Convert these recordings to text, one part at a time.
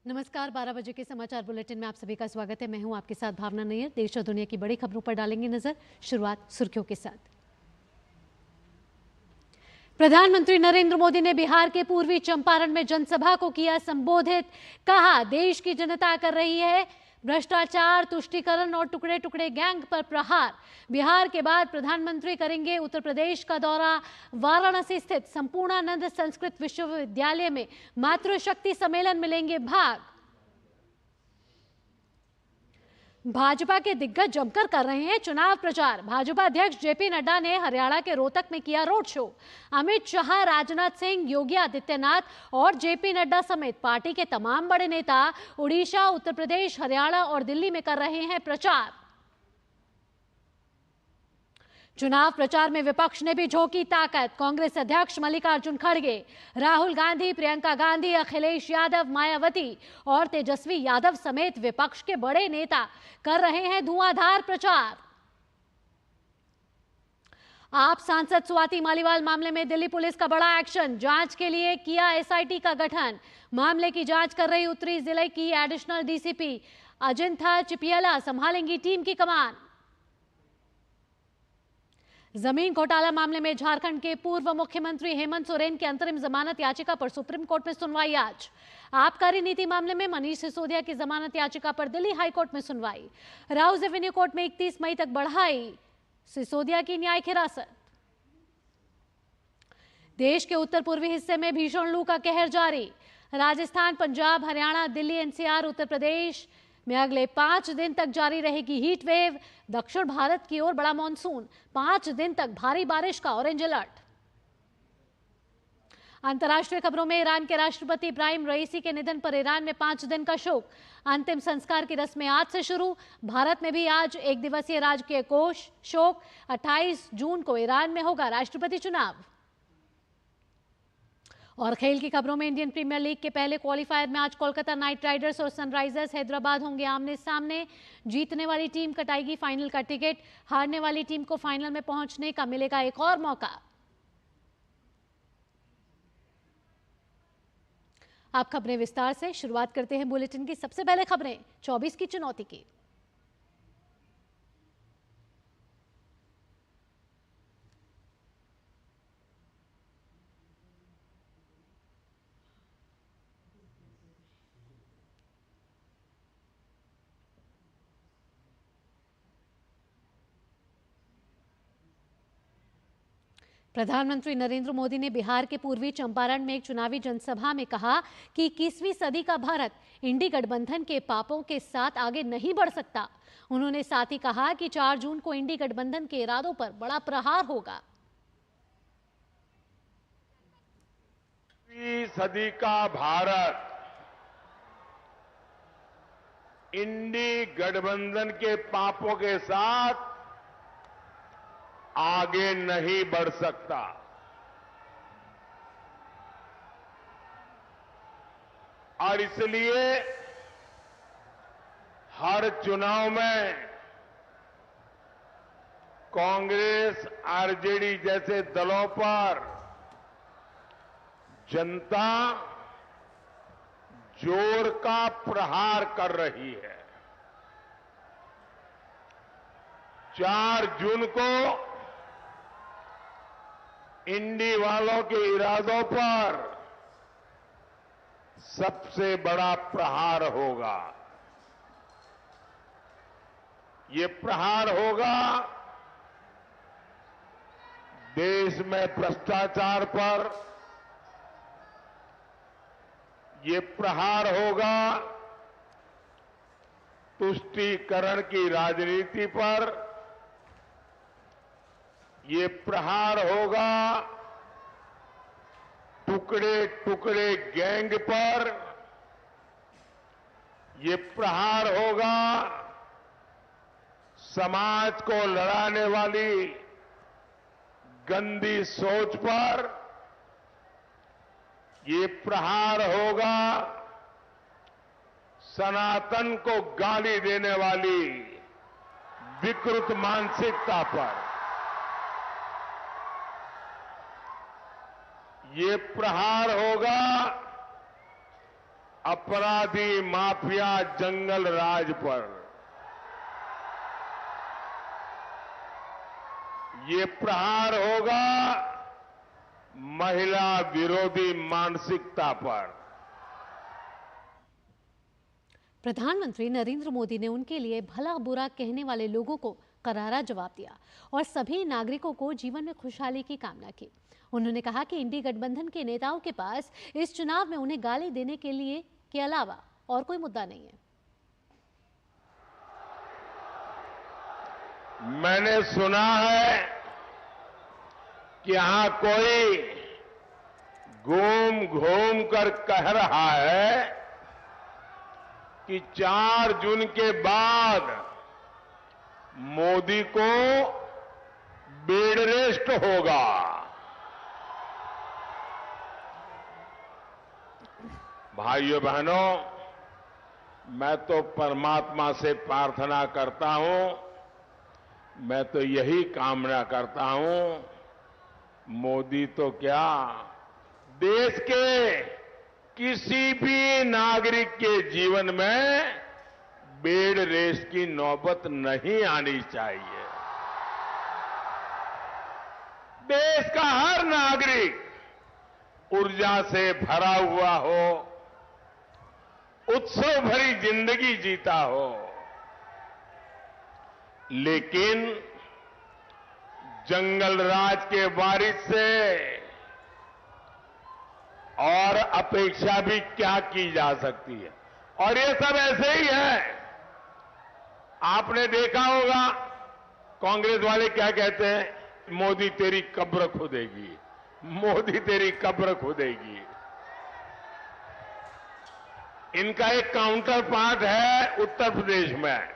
नमस्कार, 12 बजे के समाचार बुलेटिन में आप सभी का स्वागत है। मैं हूं आपके साथ भावना नैयर। देश और दुनिया की बड़ी खबरों पर डालेंगे नजर। शुरुआत सुर्खियों के साथ। प्रधानमंत्री नरेंद्र मोदी ने बिहार के पूर्वी चंपारण में जनसभा को किया संबोधित। कहा, देश की जनता कर रही है भ्रष्टाचार, तुष्टीकरण और टुकड़े टुकड़े गैंग पर प्रहार। बिहार के बाद प्रधानमंत्री करेंगे उत्तर प्रदेश का दौरा। वाराणसी स्थित संपूर्णानंद संस्कृत विश्वविद्यालय में मातृशक्ति सम्मेलन में लेंगे भाग। भाजपा के दिग्गज जमकर कर रहे हैं चुनाव प्रचार। भाजपा अध्यक्ष जेपी नड्डा ने हरियाणा के रोहतक में किया रोड शो। अमित शाह, राजनाथ सिंह, योगी आदित्यनाथ और जेपी नड्डा समेत पार्टी के तमाम बड़े नेता उड़ीसा, उत्तर प्रदेश, हरियाणा और दिल्ली में कर रहे हैं प्रचार। चुनाव प्रचार में विपक्ष ने भी झोंकी ताकत। कांग्रेस अध्यक्ष मल्लिकार्जुन खड़गे, राहुल गांधी, प्रियंका गांधी, अखिलेश यादव, मायावती और तेजस्वी यादव समेत विपक्ष के बड़े नेता कर रहे हैं धुआंधार प्रचार। आप सांसद स्वाति मालीवाल मामले में दिल्ली पुलिस का बड़ा एक्शन। जांच के लिए किया एसआईटी का गठन। मामले की जांच कर रही उत्तरी जिले की एडिशनल डीसीपी अजिंथा चिपियला संभालेंगी टीम की कमान। जमीन घोटाला मामले में झारखंड के पूर्व मुख्यमंत्री हेमंत सोरेन की अंतरिम जमानत याचिका पर सुप्रीम कोर्ट में सुनवाई आज। आबकारी नीति मामले में मनीष सिसोदिया की जमानत याचिका पर दिल्ली हाईकोर्ट में सुनवाई। राउज एवेन्यू कोर्ट में 31 मई तक बढ़ाई सिसोदिया की न्यायिक हिरासत। देश के उत्तर पूर्वी हिस्से में भीषण लू का कहर जारी। राजस्थान, पंजाब, हरियाणा, दिल्ली, एनसीआर, उत्तर प्रदेश में अगले 5 दिन तक जारी रहेगी हीट वेव। दक्षिण भारत की ओर बड़ा मानसून। 5 दिन तक भारी बारिश का ऑरेंज अलर्ट। अंतर्राष्ट्रीय खबरों में ईरान के राष्ट्रपति इब्राहिम रईसी के निधन पर ईरान में 5 दिन का शोक। अंतिम संस्कार की रस्में आज से शुरू। भारत में भी आज एक दिवसीय राजकीय कोष शोक। 28 जून को ईरान में होगा राष्ट्रपति चुनाव। और खेल की खबरों में इंडियन प्रीमियर लीग के पहले क्वालिफायर में आज कोलकाता नाइट राइडर्स और सनराइजर्स हैदराबाद होंगे आमने सामने। जीतने वाली टीम कटाएगी फाइनल का टिकट। हारने वाली टीम को फाइनल में पहुंचने का मिलेगा एक और मौका। आप खबरें विस्तार से शुरुआत करते हैं बुलेटिन की। सबसे पहले खबरें 24 की चुनौती की। प्रधानमंत्री नरेंद्र मोदी ने बिहार के पूर्वी चंपारण में एक चुनावी जनसभा में कहा कि 21वीं सदी का भारत इंडी गठबंधन के पापों के साथ आगे नहीं बढ़ सकता। उन्होंने साथ ही कहा कि 4 जून को इंडी गठबंधन के इरादों पर बड़ा प्रहार होगा। 21वीं सदी का भारत इंडी गठबंधन के पापों के साथ आगे नहीं बढ़ सकता। और इसलिए हर चुनाव में कांग्रेस, आरजेडी जैसे दलों पर जनता जोर का प्रहार कर रही है। 4 जून को इंडी वालों के इरादों पर सबसे बड़ा प्रहार होगा। ये प्रहार होगा देश में भ्रष्टाचार पर। ये प्रहार होगा तुष्टीकरण की राजनीति पर। ये प्रहार होगा टुकड़े टुकड़े गैंग पर। ये प्रहार होगा समाज को लड़ाने वाली गंदी सोच पर। ये प्रहार होगा सनातन को गाली देने वाली विकृत मानसिकता पर। ये प्रहार होगा अपराधी माफिया जंगल राज पर ये प्रहार होगा महिला विरोधी मानसिकता पर। प्रधानमंत्री नरेंद्र मोदी ने उनके लिए भला बुरा कहने वाले लोगों को करारा जवाब दिया और सभी नागरिकों को जीवन में खुशहाली की कामना की। उन्होंने कहा कि इंडी गठबंधन के नेताओं के पास इस चुनाव में उन्हें गाली देने के अलावा और कोई मुद्दा नहीं है। मैंने सुना है कि यहां कोई घूम घूम कर कह रहा है कि 4 जून के बाद मोदी को बेड रेस्ट होगा। भाइयों बहनों, मैं तो परमात्मा से प्रार्थना करता हूं, मैं तो यही कामना करता हूं, मोदी तो क्या देश के किसी भी नागरिक के जीवन में बेड रेस्ट की नौबत नहीं आनी चाहिए। देश का हर नागरिक ऊर्जा से भरा हुआ हो, उत्सव भरी जिंदगी जीता हो, लेकिन जंगल राज के वारिस से और अपेक्षा भी क्या की जा सकती है। और ये सब ऐसे ही है। आपने देखा होगा कांग्रेस वाले क्या कहते हैं, मोदी तेरी कब्र खोदेगी, मोदी तेरी कब्र खोदेगी। इनका एक काउंटर पार्ट है उत्तर प्रदेश में,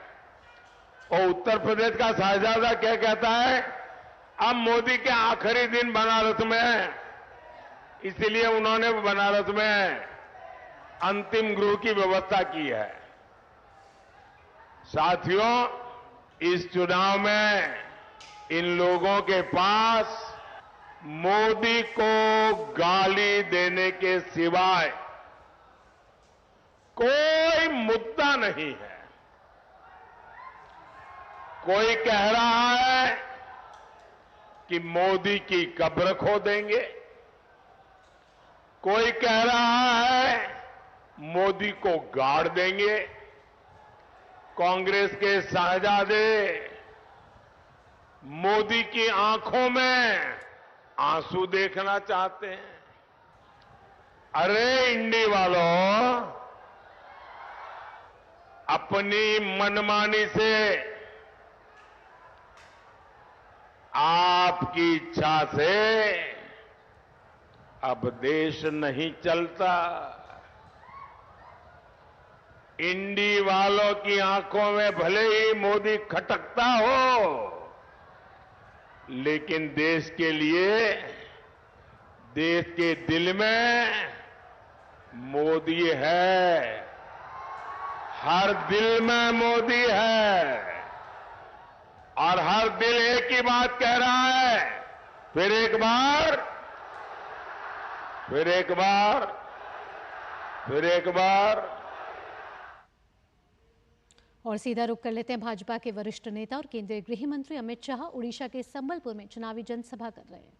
और उत्तर प्रदेश का शहजादा क्या कहता है, अब मोदी के आखिरी दिन बनारस में है, इसलिए उन्होंने बनारस में अंतिम गृह की व्यवस्था की है। साथियों, इस चुनाव में इन लोगों के पास मोदी को गाली देने के सिवाय कोई मुद्दा नहीं है। कोई कह रहा है कि मोदी की कब्र खोदेंगे, कोई कह रहा है मोदी को गाड़ देंगे। कांग्रेस के शहजादे मोदी की आंखों में आंसू देखना चाहते हैं। अरे इंडी वालों, अपनी मनमानी से आपकी इच्छा से अब देश नहीं चलता। इंडी वालों की आंखों में भले ही मोदी खटकता हो, लेकिन देश के लिए, देश के दिल में मोदी है। हर दिल में मोदी है, और हर दिल एक ही बात कह रहा है, फिर एक बार, फिर एक बार, फिर एक बार। और सीधा रुख कर लेते हैं भाजपा के वरिष्ठ नेता और केंद्रीय गृह मंत्री अमित शाह उड़ीसा के संबलपुर में चुनावी जनसभा कर रहे हैं।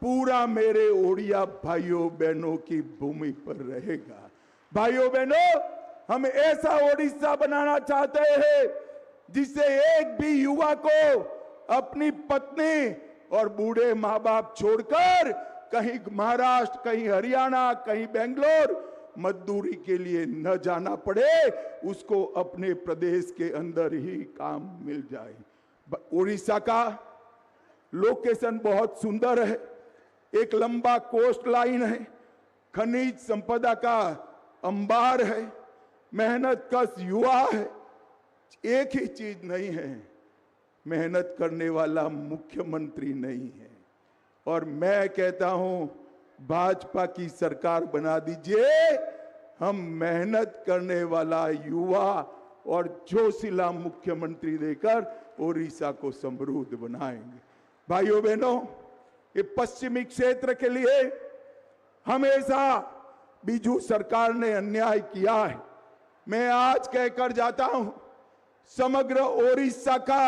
पूरा मेरे ओडिया भाइयों बहनों की भूमि पर रहेगा। भाइयों बहनों, हम ऐसा ओडिशा बनाना चाहते हैं जिससे एक भी युवा को अपनी पत्नी और बूढ़े माँ बाप छोड़कर कहीं महाराष्ट्र, कहीं हरियाणा, कहीं बेंगलोर मजदूरी के लिए न जाना पड़े, उसको अपने प्रदेश के अंदर ही काम मिल जाए। उड़ीसा का लोकेशन बहुत सुंदर है, एक लंबा कोस्ट लाइन है, खनिज संपदा का अंबार है, मेहनत कश युवा है। एक ही चीज नहीं है, मेहनत करने वाला मुख्यमंत्री नहीं है। और मैं कहता हूं, भाजपा की सरकार बना दीजिए, हम मेहनत करने वाला युवा और जोशीला मुख्यमंत्री देकर ओडिशा को समृद्ध बनाएंगे। भाइयों बहनों, ये पश्चिमी क्षेत्र के लिए हमेशा बीजू सरकार ने अन्याय किया है। मैं आज कहकर जाता हूं, समग्र ओडिशा का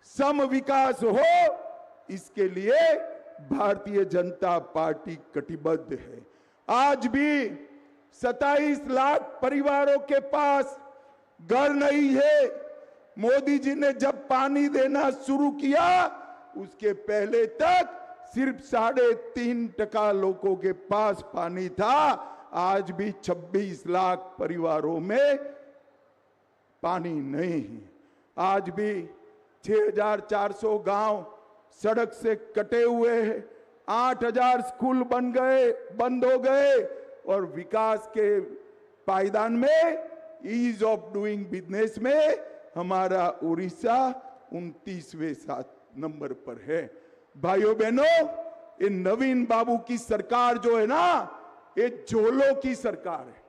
सम विकास हो, इसके लिए भारतीय जनता पार्टी कटिबद्ध है। आज भी 27 लाख परिवारों के पास घर नहीं है। मोदी जी ने जब पानी देना शुरू किया, उसके पहले तक सिर्फ 3.5% लोगों के पास पानी था। आज भी 26 लाख परिवारों में पानी नहीं है। आज भी 6,400 गांव सड़क से कटे हुए हैं। 8,000 स्कूल बंद हो गए और विकास के पायदान में, ईज ऑफ डूइंग बिजनेस में हमारा उड़ीसा 29वें नंबर पर है। भाइयों बहनों, ये नवीन बाबू की सरकार जो है ना, ये झोलों की सरकार है।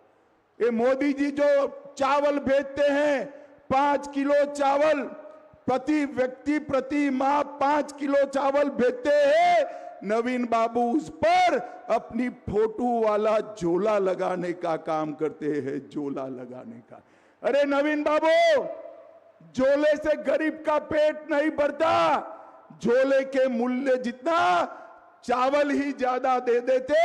ये मोदी जी जो चावल भेजते हैं, 5 किलो चावल प्रति व्यक्ति प्रति माह 5 किलो चावल भेजते हैं, नवीन बाबू उस पर अपनी फोटो वाला झोला लगाने का काम करते हैं। झोला लगाने का, अरे नवीन बाबू, झोले से गरीब का पेट नहीं भरता। झोले के मूल्य जितना चावल ही ज्यादा दे देते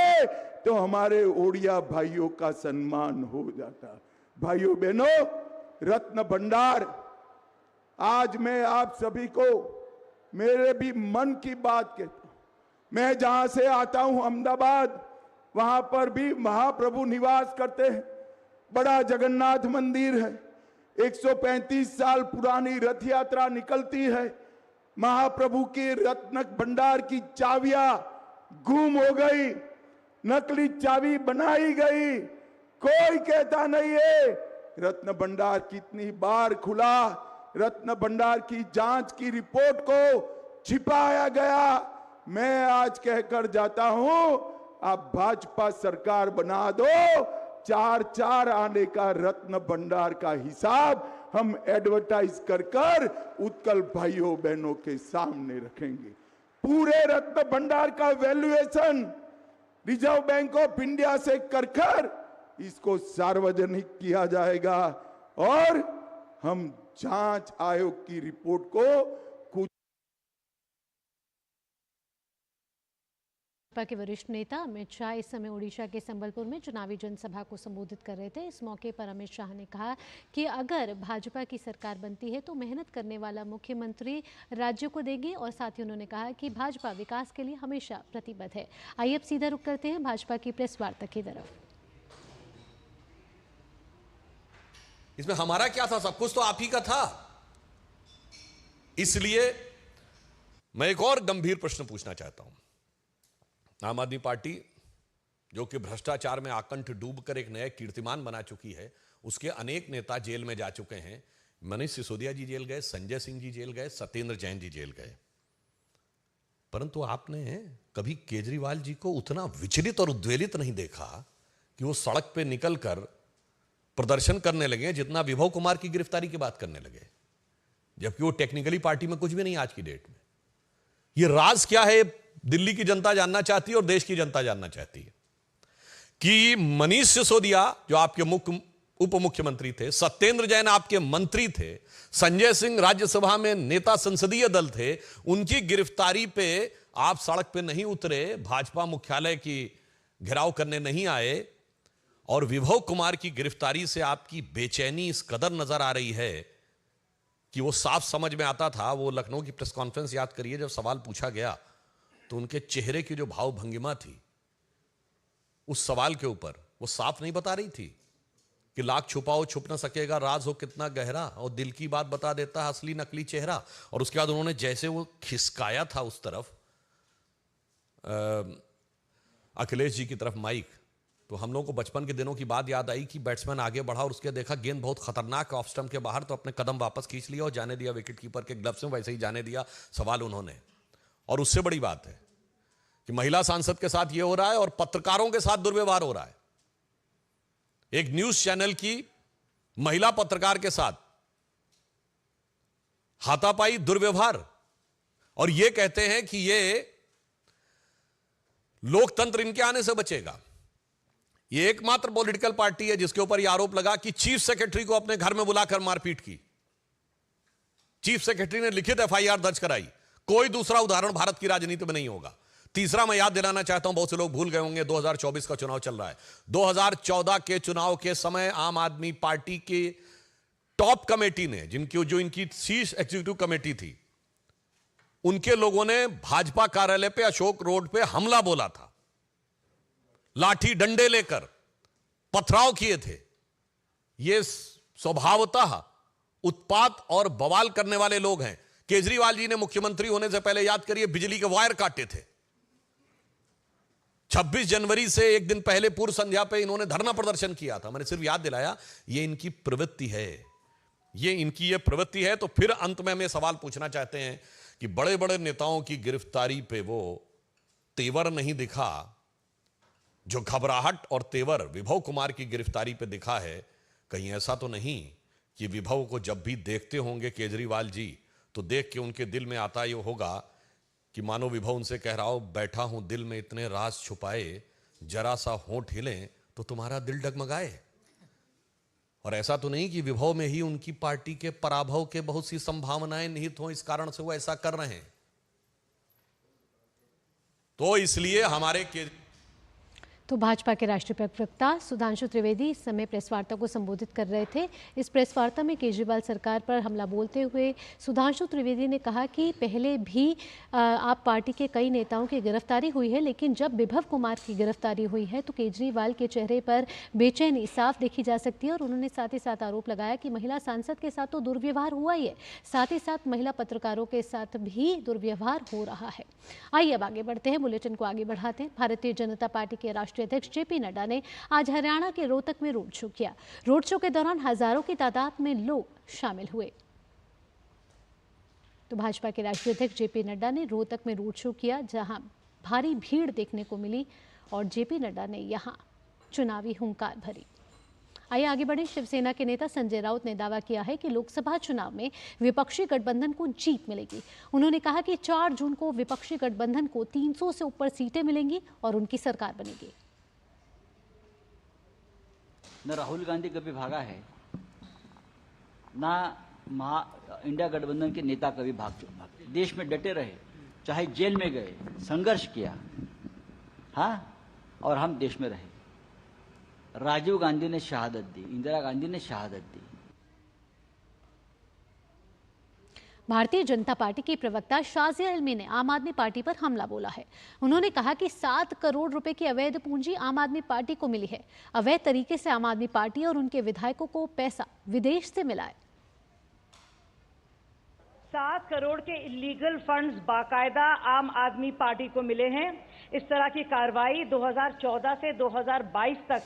तो हमारे ओडिया भाइयों का सम्मान हो जाता। भाइयों बहनों, रत्न भंडार, आज मैं आप सभी को मेरे भी मन की बात कहता हूं। मैं जहां से आता हूं अहमदाबाद, वहां पर भी महाप्रभु निवास करते हैं। बड़ा जगन्नाथ मंदिर है। 135 साल पुरानी रथ यात्रा निकलती है। महाप्रभु के रत्न भंडार की चाबियां गुम हो गई, नकली चाबी बनाई गई, कोई कहता नहीं है। रत्न भंडार कितनी बार खुला, रत्न भंडार की जांच की रिपोर्ट को छिपाया गया। मैं आज कहकर जाता हूं, आप भाजपा सरकार बना दो, 4 आने का रत्न भंडार का हिसाब हम एडवर्टाइज कर उत्कल भाइयों बहनों के सामने रखेंगे। पूरे रत्न भंडार का valuation reserve bank of India से कर इसको सार्वजनिक किया जाएगा और हम जांच आयोग की रिपोर्ट को भाजपा के वरिष्ठ नेता अमित शाह इस समय ओडिशा के संबलपुर में चुनावी जनसभा को संबोधित कर रहे थे। इस मौके पर अमित शाह ने कहा कि अगर भाजपा की सरकार बनती है तो मेहनत करने वाला मुख्यमंत्री राज्य को देंगे और साथ ही उन्होंने कहा कि भाजपा विकास के लिए हमेशा प्रतिबद्ध है। आइए अब सीधा रुख करते हैं भाजपा की प्रेस वार्ता की तरफ। इसमें हमारा क्या था? सब कुछ तो आप ही का था। इसलिए मैं एक और गंभीर प्रश्न पूछना चाहता हूं। आम आदमी पार्टी जो कि भ्रष्टाचार में आकंठ डूबकर एक नया कीर्तिमान बना चुकी है, उसके अनेक नेता जेल में जा चुके हैं। मनीष सिसोदिया जी जेल गए, संजय सिंह जी जेल गए, सत्येंद्र जैन जी जेल गए। परंतु आपने कभी केजरीवाल जी को उतना विचलित और उद्वेलित नहीं देखा कि वो सड़क पे निकलकर प्रदर्शन करने लगे जितना विभव कुमार की गिरफ्तारी की बात करने लगे, जबकि वो टेक्निकली पार्टी में कुछ भी नहीं आज की डेट में। ये राज क्या है, दिल्ली की जनता जानना चाहती है और देश की जनता जानना चाहती है कि मनीष सिसोदिया जो आपके उप मुख्यमंत्री थे, सत्येंद्र जैन आपके मंत्री थे, संजय सिंह राज्यसभा में नेता संसदीय दल थे, उनकी गिरफ्तारी पे आप सड़क पे नहीं उतरे, भाजपा मुख्यालय की घेराव करने नहीं आए और विभव कुमार की गिरफ्तारी से आपकी बेचैनी इस कदर नजर आ रही है कि वो साफ समझ में आता था। वो लखनऊ की प्रेस कॉन्फ्रेंस याद करिए, जब सवाल पूछा गया तो उनके चेहरे की जो भाव भंगिमा थी उस सवाल के ऊपर वो साफ नहीं बता रही थी कि लाख छुपाओ छुप ना सकेगा, राज हो कितना गहरा, और दिल की बात बता देता है असली नकली चेहरा। और उसके बाद उन्होंने जैसे वो खिसकाया था उस तरफ अखिलेश जी की तरफ माइक, तो हम लोगों को बचपन के दिनों की बात याद आई कि बैट्समैन आगे बढ़ा और उसके देखा गेंद बहुत खतरनाक ऑफ स्टंप के बाहर, तो अपने कदम वापस खींच लिया और जाने दिया विकेट कीपर के ग्लव्स में, वैसे ही जाने दिया सवाल उन्होंने। और उससे बड़ी बात है कि महिला सांसद के साथ यह हो रहा है और पत्रकारों के साथ दुर्व्यवहार हो रहा है। एक न्यूज चैनल की महिला पत्रकार के साथ हाथापाई, दुर्व्यवहार, और यह कहते हैं कि यह लोकतंत्र इनके आने से बचेगा। ये एकमात्र पॉलिटिकल पार्टी है जिसके ऊपर यह आरोप लगा कि चीफ सेक्रेटरी को अपने घर में बुलाकर मारपीट की। चीफ सेक्रेटरी ने लिखित एफआईआर दर्ज कराई। कोई दूसरा उदाहरण भारत की राजनीति में नहीं होगा। तीसरा, मैं याद दिलाना चाहता हूं, बहुत से लोग भूल गए होंगे, 2024 का चुनाव चल रहा है। 2014 के चुनाव के समय आम आदमी पार्टी की टॉप कमेटी ने, जो इनकी शीर्ष एग्जीक्यूटिव कमेटी थी, उनके लोगों ने भाजपा कार्यालय पे अशोक रोड पे हमला बोला था। लाठी डंडे लेकर पथराव किए थे। ये स्वभावतः उत्पात और बवाल करने वाले लोग हैं। केजरीवाल जी ने मुख्यमंत्री होने से पहले, याद करिए, बिजली के वायर काटे थे। 26 जनवरी से एक दिन पहले पूर्व संध्या पे इन्होंने धरना प्रदर्शन किया था। मैंने सिर्फ याद दिलाया, ये इनकी प्रवृत्ति है। ये प्रवृत्ति है। तो फिर अंत में हम ये सवाल पूछना चाहते हैं कि बड़े बड़े नेताओं की गिरफ्तारी पे वो तेवर नहीं दिखा जो घबराहट और तेवर विभव कुमार की गिरफ्तारी पे दिखा है। कहीं ऐसा तो नहीं कि विभव को जब भी देखते होंगे केजरीवाल जी, तो देख के उनके दिल में आता ये होगा कि मानो विभव उनसे कह रहा हो, बैठा हूं दिल में इतने राज छुपाए, जरा सा होंठ हिले तो तुम्हारा दिल डगमगाए। और ऐसा तो नहीं कि विभव में ही उनकी पार्टी के पराभव के बहुत सी संभावनाएं निहित हों, इस कारण से वो ऐसा कर रहे हैं। तो इसलिए हमारे तो भाजपा के राष्ट्रीय प्रवक्ता सुधांशु त्रिवेदी इस समय प्रेस वार्ता को संबोधित कर रहे थे। इस प्रेस वार्ता में केजरीवाल सरकार पर हमला बोलते हुए सुधांशु त्रिवेदी ने कहा कि पहले भी आप पार्टी के कई नेताओं की गिरफ्तारी हुई है, लेकिन जब विभव कुमार की गिरफ्तारी हुई है तो केजरीवाल के चेहरे पर बेचैनी साफ देखी जा सकती है। और उन्होंने साथ ही साथ आरोप लगाया कि महिला सांसद के साथ तो दुर्व्यवहार हुआ ही है, साथ ही साथ महिला पत्रकारों के साथ भी दुर्व्यवहार हो रहा है। आइए अब आगे बढ़ते हैं, बुलेटिन को आगे बढ़ाते हैं। भारतीय जनता पार्टी के राष्ट्रीय अध्यक्ष जेपी नड्डा ने आज हरियाणा के रोहतक में रोड शो किया। रोड शो के दौरान हजारों की तादाद में लोग शामिल हुए। तो भाजपा के राष्ट्रीय अध्यक्ष जेपी नड्डा ने रोहतक में रोड शो किया, जहां भारी भीड़ देखने को मिली और जेपी नड्डा ने यहां चुनावी हुंकार भरी। आइए आगे बढ़े। शिवसेना के नेता संजय राउत ने दावा किया है कि लोकसभा चुनाव में विपक्षी गठबंधन को जीत मिलेगी। उन्होंने कहा कि 4 जून को विपक्षी गठबंधन को 300 से ऊपर सीटें मिलेंगी और उनकी सरकार बनेगी। न राहुल गांधी कभी भागा है, ना इंडिया गठबंधन के नेता कभी भागे। देश में डटे रहे, चाहे जेल में गए, संघर्ष किया, हाँ, और हम देश में रहे। राजीव गांधी ने शहादत दी, इंदिरा गांधी ने शहादत दी। भारतीय जनता पार्टी की प्रवक्ता शाजिया इल्मी ने आम आदमी पार्टी पर हमला बोला है। उन्होंने कहा कि 7 करोड़ रुपए की अवैध पूंजी आम आदमी पार्टी को मिली है। अवैध तरीके से आम आदमी पार्टी और उनके विधायकों को पैसा विदेश से मिला है। 7 करोड़ के इलीगल फंड्स बाकायदा आम आदमी पार्टी को मिले हैं। इस तरह की कार्रवाई 2014 से 2022 तक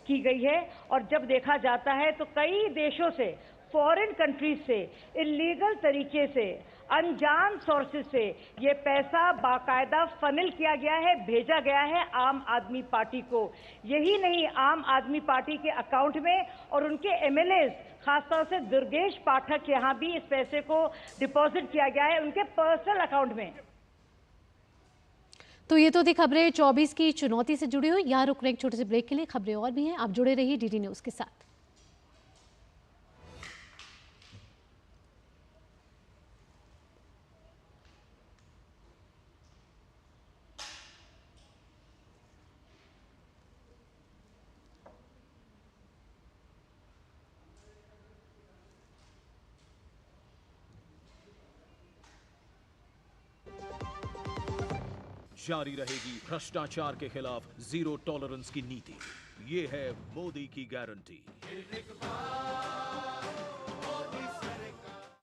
की गई है। और जब देखा जाता है तो कई देशों से, फॉरेन कंट्रीज से इलीगल तरीके से, अनजान सोर्सेज से ये पैसा बाकायदा फनल किया गया है, भेजा गया है आम आदमी पार्टी को। यही नहीं, आम आदमी पार्टी के अकाउंट में और उनके एमएलएज, खासतौर से दुर्गेश पाठक के यहाँ भी इस पैसे को डिपॉजिट किया गया है उनके पर्सनल अकाउंट में। तो ये तो थी खबरें 24 की चुनौती से जुड़ी हुई। यहाँ रुक रहे एक छोटे से ब्रेक के लिए। खबरें और भी हैं, आप जुड़े रहिए डीडी न्यूज के साथ। जारी रहेगी भ्रष्टाचार के खिलाफ जीरो टॉलरेंस की नीति। ये है मोदी की गारंटी।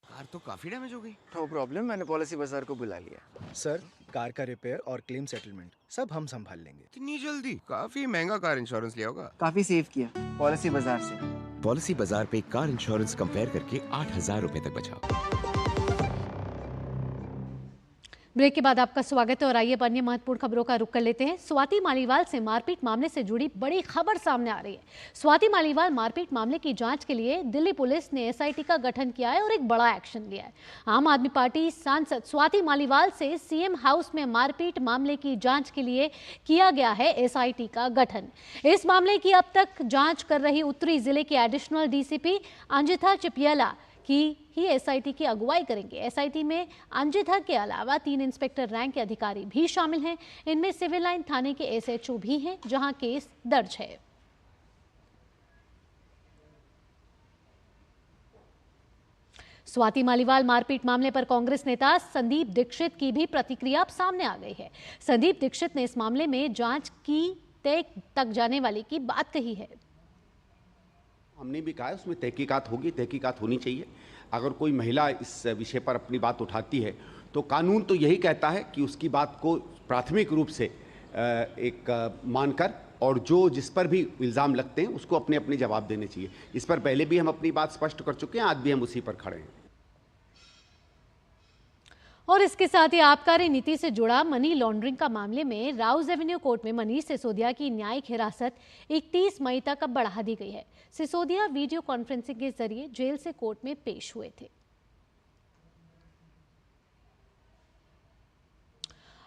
कार तो काफी डैमेज हो गई। नो प्रॉब्लम, मैंने पॉलिसी बाजार को बुला लिया। सर, कार का रिपेयर और क्लेम सेटलमेंट सब हम संभाल लेंगे। इतनी जल्दी? काफी महंगा कार इंश्योरेंस लिया होगा। काफी सेव किया पॉलिसी बाजार से। पॉलिसी बाजार पे कार इंश्योरेंस कंपेयर करके 8,000 रुपए तक बचाओ। ब्रेक के बाद आपका स्वागत है और आइए अन्य महत्वपूर्ण खबरों का रुख कर लेते हैं। स्वाति मालीवाल से मारपीट मामले से जुड़ी बड़ी खबर सामने आ रही है। स्वाति मालीवाल मारपीट मामले की जांच के लिए दिल्ली पुलिस ने एसआईटी का गठन किया है और एक बड़ा एक्शन लिया है। आम आदमी पार्टी सांसद स्वाति मालीवाल से सीएम हाउस में मारपीट मामले की जांच के लिए किया गया है एसआईटी का गठन। इस मामले की अब तक जांच कर रही उत्तरी जिले की एडिशनल डीसीपी अंजिथा चिपियाला की ही एसआईटी की अगुवाई करेंगे। एसआईटी में अंजिथा के अलावा 3 इंस्पेक्टर रैंक के अधिकारी भी शामिल हैं। इनमें सिविल लाइन थाने के एसएचओ भी हैं, जहां केस दर्ज है। स्वाति मालीवाल मारपीट मामले पर कांग्रेस नेता संदीप दीक्षित की भी प्रतिक्रिया अब सामने आ गई है। संदीप दीक्षित ने इस मामले में जांच की तय तक जाने वाली की बात कही है। हमने भी कहा है उसमें तहकीकात होगी, तहकीकात होनी चाहिए। अगर कोई महिला इस विषय पर अपनी बात उठाती है तो कानून तो यही कहता है कि उसकी बात को प्राथमिक रूप से एक मानकर और जिस पर भी इल्ज़ाम लगते हैं उसको अपने अपने जवाब देने चाहिए। इस पर पहले भी हम अपनी बात स्पष्ट कर चुके हैं, आज भी हम उसी पर खड़े हैं। और इसके साथ ही आबकारी नीति से जुड़ा मनी लॉन्ड्रिंग का मामले में राउज एवेन्यू कोर्ट में मनीष सिसोदिया की न्यायिक हिरासत 31 मई तक अब बढ़ा दी गई है। सिसोदिया वीडियो कॉन्फ्रेंसिंग के जरिए जेल से कोर्ट में पेश हुए थे।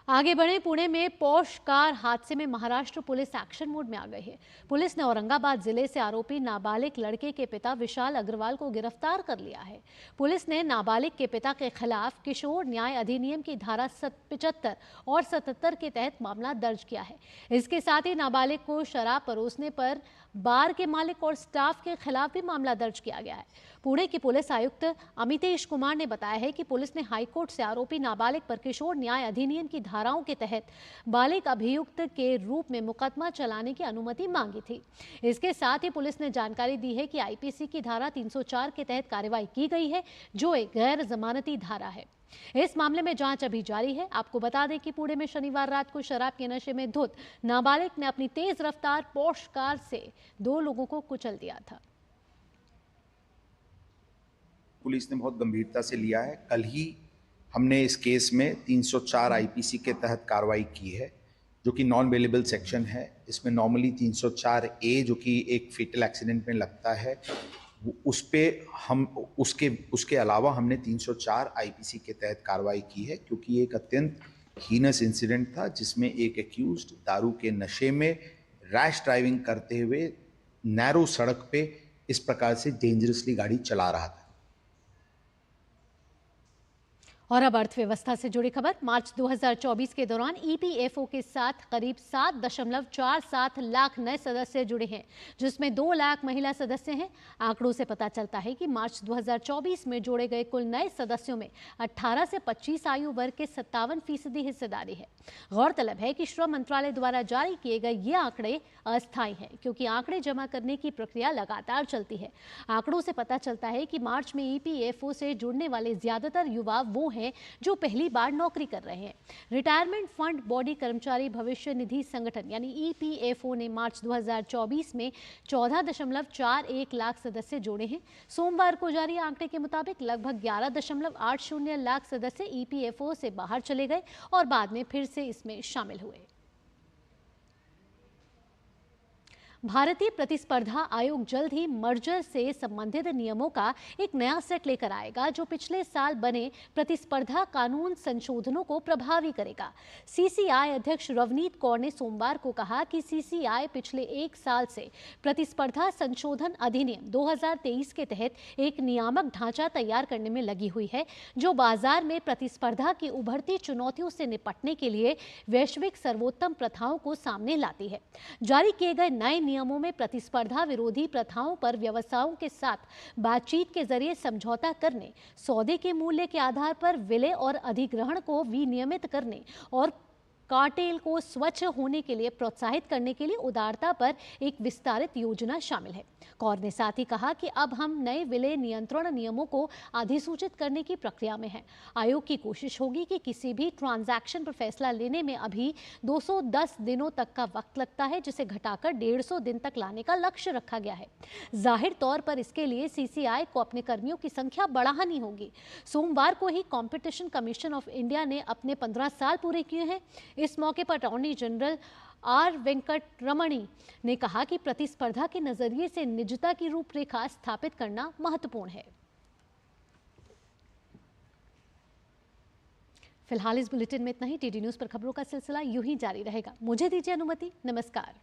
आगे बढ़े, पुणे में पॉश कार हादसे में महाराष्ट्र पुलिस एक्शन मोड में आ गई है। पुलिस ने औरंगाबाद जिले से आरोपी नाबालिग लड़के के पिता विशाल अग्रवाल को गिरफ्तार कर लिया है। पुलिस ने नाबालिग के पिता के खिलाफ किशोर न्याय अधिनियम की धारा 75 और 77 के तहत मामला दर्ज किया है। इसके साथ ही नाबालिग को शराब परोसने पर बार के मालिक और स्टाफ के खिलाफ भी मामला दर्ज किया गया है। पुणे के पुलिस आयुक्त अमितेश कुमार ने बताया है कि पुलिस ने हाईकोर्ट से आरोपी नाबालिग पर किशोर न्याय अधिनियम की धाराओं के तहत बालिग अभियुक्त के रूप में मुकदमा चलाने की अनुमति मांगी थी। इसके साथ ही पुलिस ने जानकारी दी है कि आईपीसी की धारा 304 के तहत कार्रवाई की गई है, जो एक गैर जमानती धारा है। इस मामले में जांच अभी जारी है। आपको बता दें कि पुणे में शनिवार रात को शराब के नशे में धुत नाबालिग ने अपनी तेज रफ्तार पॉश कार से 2 लोगों को कुचल दिया था। पुलिस ने बहुत गंभीरता से लिया है। कल ही हमने इस केस में 304 आईपीसी के तहत कार्रवाई की है, जो कि नॉन बेलेबल सेक्शन है। इसमें नॉर्मली 304 ए जो कि एक फेटल एक्सीडेंट में लगता है, उस पे हम उसके अलावा हमने 304 आईपीसी के तहत कार्रवाई की है, क्योंकि एक अत्यंत हीनस इंसिडेंट था जिसमें एक एक्यूज्ड दारू के नशे में रैश ड्राइविंग करते हुए नैरो सड़क पे इस प्रकार से डेंजरसली गाड़ी चला रहा था। और अब अर्थव्यवस्था से जुड़ी खबर। मार्च 2024 के दौरान ईपीएफओ के साथ करीब 7.47 लाख नए सदस्य जुड़े हैं, जिसमें 2 लाख महिला सदस्य हैं। आंकड़ों से पता चलता है कि मार्च 2024 में जोड़े गए कुल नए सदस्यों में 18 से 25 आयु वर्ग के 57% हिस्सेदारी है। गौरतलब है कि श्रम मंत्रालय द्वारा जारी किए गए ये आंकड़े अस्थायी हैं, क्योंकि आंकड़े जमा करने की प्रक्रिया लगातार चलती है। आंकड़ों से पता चलता है कि मार्च में ईपीएफओ से जुड़ने वाले ज्यादातर युवा वो हैं जो पहली बार नौकरी कर रहे हैं। रिटायरमेंट फंड बॉडी कर्मचारी भविष्य निधि संगठन यानी ईपीएफओ ने मार्च 2024 में 14.41 लाख सदस्य जोड़े हैं। सोमवार को जारी आंकड़े के मुताबिक लगभग 11.80 लाख सदस्य ईपीएफओ से बाहर चले गए और बाद में फिर से इसमें शामिल हुए। भारतीय प्रतिस्पर्धा आयोग जल्द ही मर्जर से संबंधित नियमों का एक नया सेट लेकर आएगा, जो पिछले साल बने प्रतिस्पर्धा कानून संशोधनों को प्रभावी करेगा। सीसीआई अध्यक्ष रवनीत कौर ने सोमवार को कहा कि सीसीआई पिछले 1 साल से प्रतिस्पर्धा संशोधन अधिनियम 2023 के तहत एक नियामक ढांचा तैयार करने में लगी हुई है, जो बाजार में प्रतिस्पर्धा की उभरती चुनौतियों से निपटने के लिए वैश्विक सर्वोत्तम प्रथाओं को सामने लाती है। जारी किए गए नए नियमों में प्रतिस्पर्धा विरोधी प्रथाओं पर व्यवसायों के साथ बातचीत के जरिए समझौता करने, सौदे के मूल्य के आधार पर विलय और अधिग्रहण को विनियमित करने और कार्टेल को स्वच्छ होने के लिए प्रोत्साहित करने के लिए उदारता पर एक विस्तारित योजना शामिल है। कौर ने साथ ही कहा कि अब हम नए विलय नियंत्रण नियमों को अधिसूचित करने की प्रक्रिया में हैं। आयोग की कोशिश होगी कि किसी भी ट्रांजैक्शन पर फैसला लेने में अभी 210 दिनों तक का वक्त लगता है, जिसे घटाकर 150 दिन तक लाने का लक्ष्य रखा गया है। जाहिर तौर पर इसके लिए सीसीआई को अपने कर्मियों की संख्या बढ़ानी होगी। सोमवार को ही कंपटीशन कमीशन ऑफ इंडिया ने अपने 15 साल पूरे किए हैं। इस मौके पर अटॉर्नी जनरल आर वेंकटरमणी ने कहा कि प्रतिस्पर्धा के नजरिए से निजता की रूपरेखा स्थापित करना महत्वपूर्ण है। फिलहाल इस बुलेटिन में इतना ही। टीडी न्यूज पर खबरों का सिलसिला यूं ही जारी रहेगा। मुझे दीजिए अनुमति। नमस्कार।